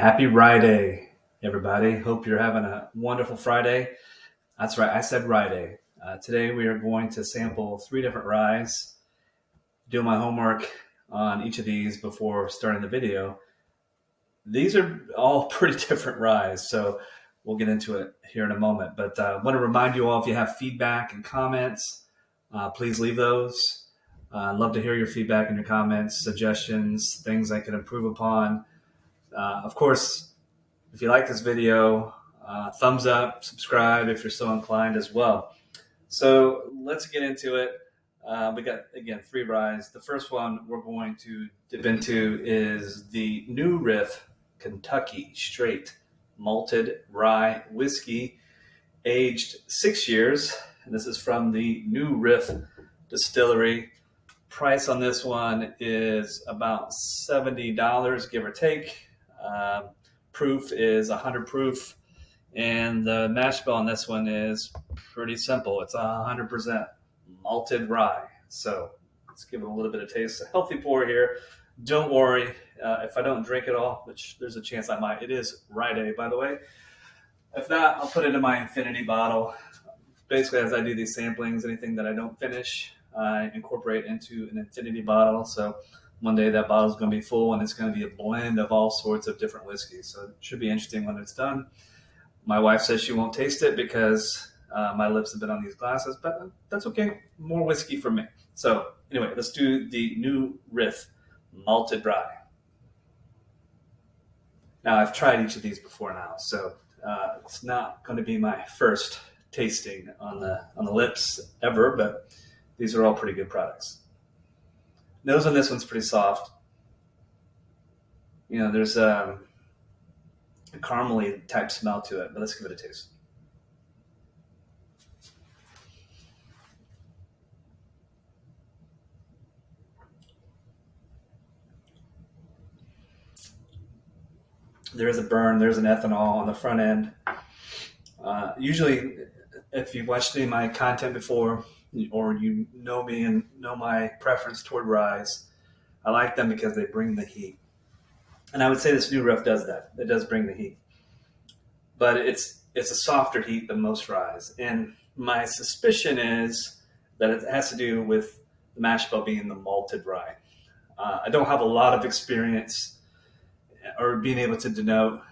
Happy Rye Day, everybody. Hope you're having a wonderful Friday. That's right, I said Rye Day. Today we are going to sample 3 different ryes, do my homework on each of these before starting the video. These are all pretty different ryes, so we'll get into it here in a moment. But I want to remind you all, if you have feedback and comments, please leave those. I'd love to hear your feedback and your comments, suggestions, things I can improve upon. Of course, if you like this video, thumbs up, subscribe if you're so inclined as well. So let's get into it. We got, again, 3 ryes. The first one we're going to dip into is the new Riff Kentucky Straight Malted Rye Whiskey, aged 6 years. And this is from the new Riff Distillery. Price on this one is about $70, give or take. Proof is 100 proof, and the mash bill on this one is pretty simple. It's 100% malted rye. So let's give it a little bit of taste. A healthy pour here. Don't worry if I don't drink it all, which there's a chance I might. It is Rye Day, by the way. If not, I'll put it in my infinity bottle. Basically, as I do these samplings, anything that I don't finish, I incorporate into an infinity bottle. So one day that bottle is going to be full, and it's going to be a blend of all sorts of different whiskeys. So it should be interesting when it's done. My wife says she won't taste it because my lips have been on these glasses, but that's okay. More whiskey for me. So anyway, let's do the new Riff Malted Rye. Now, I've tried each of these before now, so it's not going to be my first tasting on the lips ever, but these are all pretty good products. Nose on this one's pretty soft. You know, there's a caramely type smell to it, but let's give it a taste. There is a burn, there's an ethanol on the front end. Usually, if you've watched any of my content before, or you know me and know my preference toward ryes, I like them because they bring the heat. And I would say this new Riff does that. It does bring the heat. But it's a softer heat than most ryes. And my suspicion is that it has to do with the mash bill being the malted rye. I don't have a lot of experience or being able to denote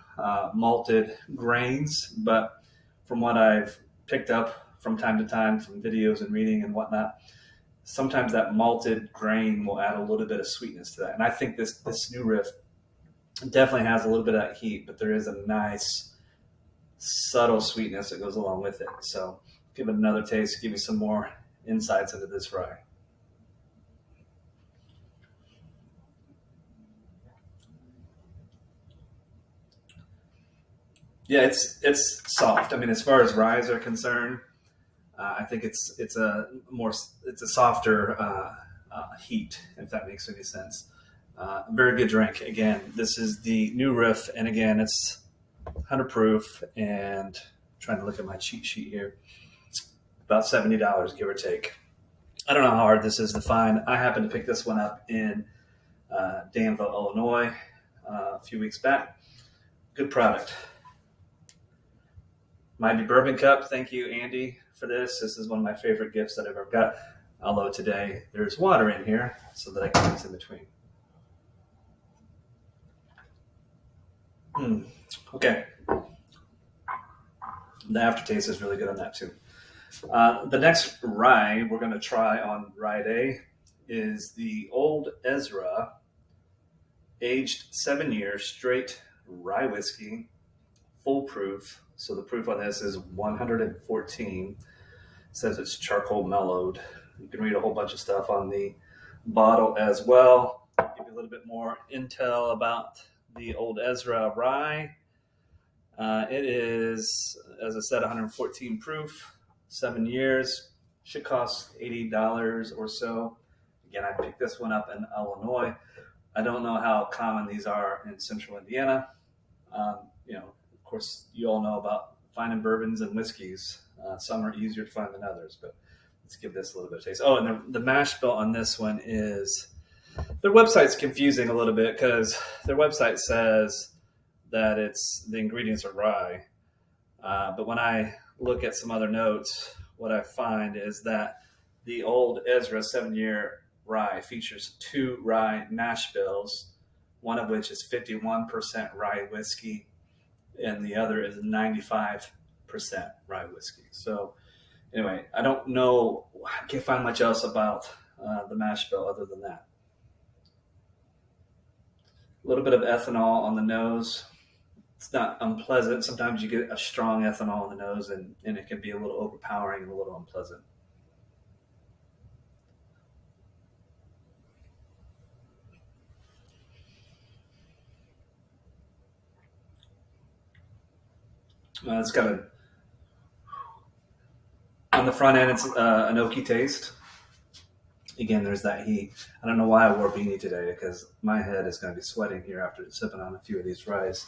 malted grains, but from what I've picked up from time to time from videos and reading and whatnot, sometimes that malted grain will add a little bit of sweetness to that. And I think this new Riff definitely has a little bit of that heat, but there is a nice subtle sweetness that goes along with it. So give it another taste, give you some more insights into this rye. Yeah, it's soft. I mean, as far as ryes are concerned, I think it's a softer heat, if that makes any sense. Very good drink. Again, this is the new Riff, and again, it's 100 proof. And I'm trying to look at my cheat sheet here, about $70, give or take. I don't know how hard this is to find. I happened to pick this one up in Danville, Illinois, a few weeks back. Good product. Mighty Bourbon Cup. Thank you, Andy, for this. This is one of my favorite gifts that I've ever got. Although today there's water in here so that I can mix in between. Okay. The aftertaste is really good on that too. The next rye we're going to try on Rye Day is the Old Ezra, aged 7 years, straight rye whiskey, full proof. So the proof on this is 114. It says it's charcoal mellowed. You can read a whole bunch of stuff on the bottle as well. Give you a little bit more intel about the Old Ezra rye. It is, as I said, 114 proof, 7 years. Should cost $80 or so. Again, I picked this one up in Illinois. I don't know how common these are in central Indiana. Of course, you all know about finding bourbons and whiskeys. Some are easier to find than others, but let's give this a little bit of taste. Oh, and the mash bill on this one is, their website's confusing a little bit because their website says that the ingredients are rye. But when I look at some other notes, what I find is that the old Ezra 7-year rye features 2 rye mash bills, one of which is 51% rye whiskey, and the other is 95% rye whiskey. So anyway, I don't know. I can't find much else about the mash bill other than that. A little bit of ethanol on the nose. It's not unpleasant. Sometimes you get a strong ethanol on the nose, and it can be a little overpowering and a little unpleasant. It's got on the front end, it's an oaky taste. Again, there's that heat. I don't know why I wore a beanie today because my head is going to be sweating here after sipping on a few of these ryes.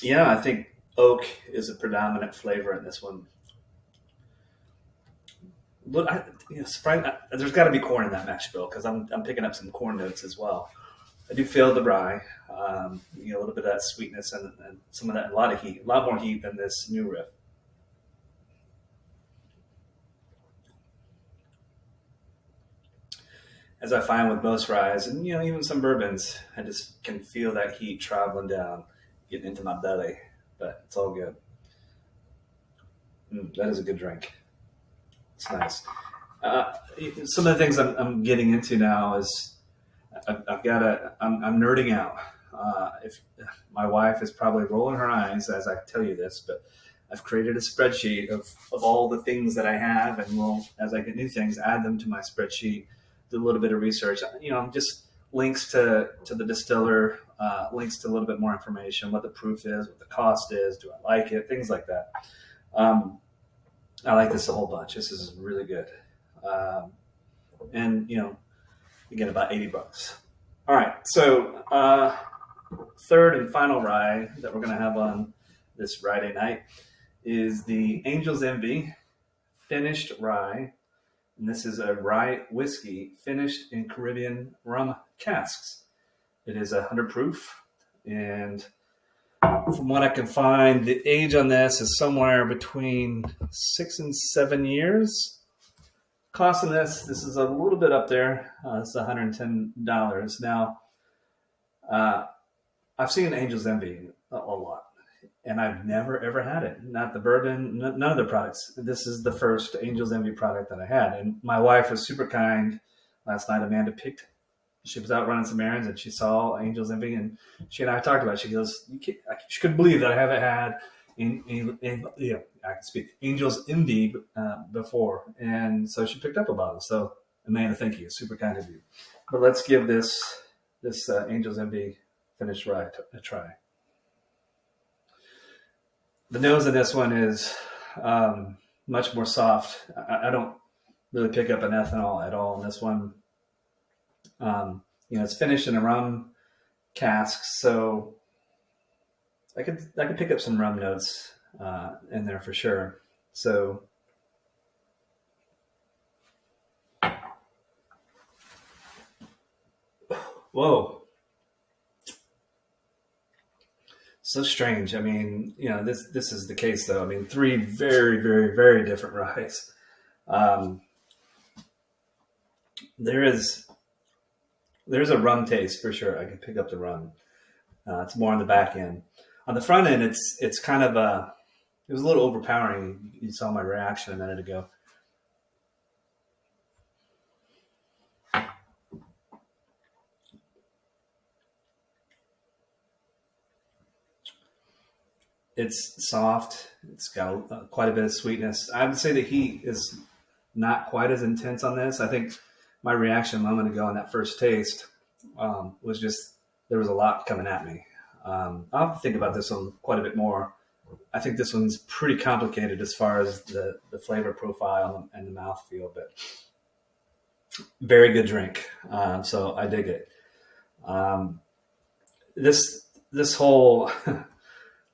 Yeah, I think oak is a predominant flavor in this one. Look, there's got to be corn in that mash bill because I'm picking up some corn notes as well. I do feel the rye, a little bit of that sweetness and some of that, a lot of heat, a lot more heat than this new Riff. As I find with most ryes, and even some bourbons, I just can feel that heat traveling down, getting into my belly. But it's all good. That is a good drink. It's nice. Uh, some of the things I'm getting into now is I've got I'm nerding out. If my wife is probably rolling her eyes as I tell you this, but I've created a spreadsheet of all the things that I have, and as I get new things, add them to my spreadsheet. Do a little bit of research. Just links to the distiller, links to a little bit more information, what the proof is, what the cost is, do I like it, things like that. I like this a whole bunch. This is really good. And you get about $80. All right, so third and final rye that we're going to have on this Friday night is the Angel's Envy finished rye. And this is a rye whiskey finished in Caribbean rum casks. It is 100 proof. And from what I can find, the age on this is somewhere between 6 and 7 years. Cost on this is a little bit up there. It's $110. Now, I've seen Angel's Envy a lot, and I've never ever had it. Not the bourbon, none of the products. This is the first Angel's Envy product that I had, and my wife was super kind. Last night, Amanda she was out running some errands, and she saw Angel's Envy, and she and I talked about it. She goes, she couldn't believe that I haven't had I can speak Angel's Envy before, and so she picked up a bottle. So Amanda, thank you, super kind of you. But let's give this Angel's Envy finished rye a try. The nose of this one is much more soft. I don't really pick up an ethanol at all in this one. It's finished in a rum cask, so I could pick up some rum notes in there for sure. So whoa. So strange. I mean, this is the case though. I mean, 3 very, very, very different ryes. There's a rum taste for sure. I can pick up the rum. It's more on the back end. On the front end, it's kind of it was a little overpowering. You saw my reaction a minute ago. It's soft. It's got quite a bit of sweetness. I would say the heat is not quite as intense on this. I think my reaction a moment ago on that first taste was just there was a lot coming at me. I'll have to think about this one quite a bit more. I think this one's pretty complicated as far as the flavor profile and the mouthfeel, but very good drink. So I dig it. This whole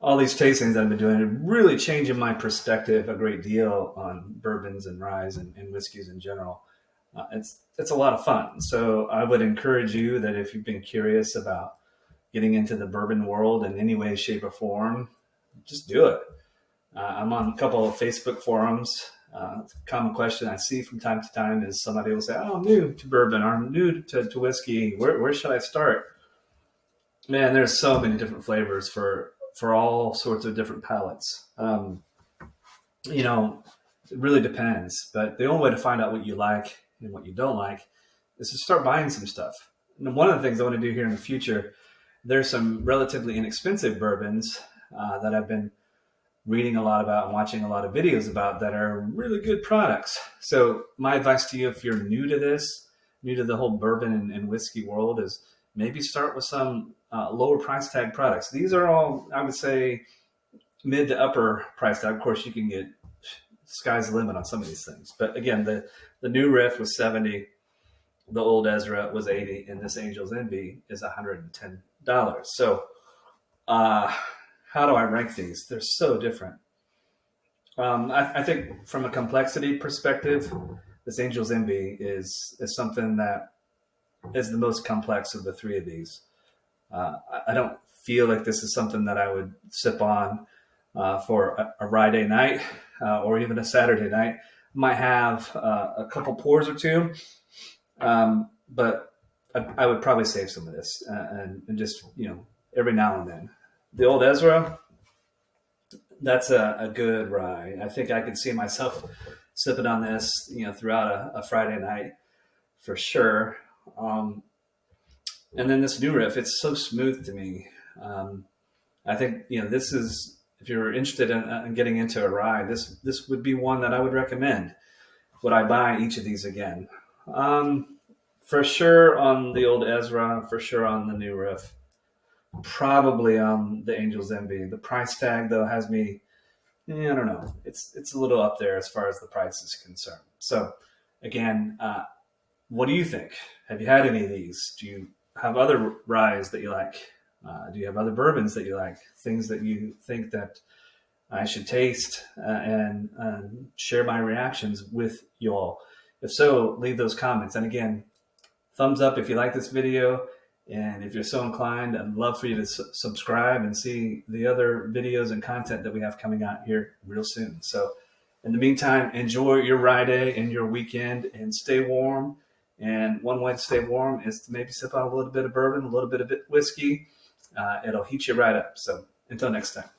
all these tastings that I've been doing are really changing my perspective a great deal on bourbons and ryes and whiskeys in general. It's a lot of fun. So I would encourage you that if you've been curious about getting into the bourbon world in any way, shape, or form, just do it. I'm on a couple of Facebook forums. A common question I see from time to time is somebody will say, "Oh, I'm new to bourbon, or I'm new to whiskey. Where should I start?" Man, there's so many different flavors for all sorts of different palates. You know, it really depends. But the only way to find out what you like and what you don't like is to start buying some stuff. And one of the things I want to do here in the future, there's some relatively inexpensive bourbons that I've been reading a lot about and watching a lot of videos about that are really good products. So my advice to you, if you're new to this, new to the whole bourbon and whiskey world, is maybe start with some lower price tag products. These are all, I would say, mid to upper price tag. Of course, you can get, sky's the limit on some of these things. But again, the new Riff was 70, the old Ezra was 80, and this Angel's Envy is $110. So how do I rank these? They're so different. I think from a complexity perspective, this Angel's Envy is something that is the most complex of the three of these. I don't feel like this is something that I would sip on for a rye day night or even a Saturday night. Might have a couple pours or two, but I would probably save some of this and just, every now and then. The old Ezra, that's a good rye. I think I could see myself sipping on this, throughout a Friday night for sure. And then this new Riff, it's so smooth to me. I think, this is, if you're interested in getting into a rye, this would be one that I would recommend. Would I buy each of these again? For sure on the old Ezra, for sure on the new Riff. Probably on the Angel's Envy. The price tag, though, has me, I don't know. It's a little up there as far as the price is concerned. So, again, what do you think? Have you had any of these? Do you have other ryes that you like? Do you have other bourbons that you like? Things that you think that I should taste and share my reactions with you all? If so, leave those comments. And again, thumbs up if you like this video. And if you're so inclined, I'd love for you to subscribe and see the other videos and content that we have coming out here real soon. So in the meantime, enjoy your rye day and your weekend and stay warm. And one way to stay warm is to maybe sip on a little bit of bourbon, a little bit of whiskey. It'll heat you right up. So until next time.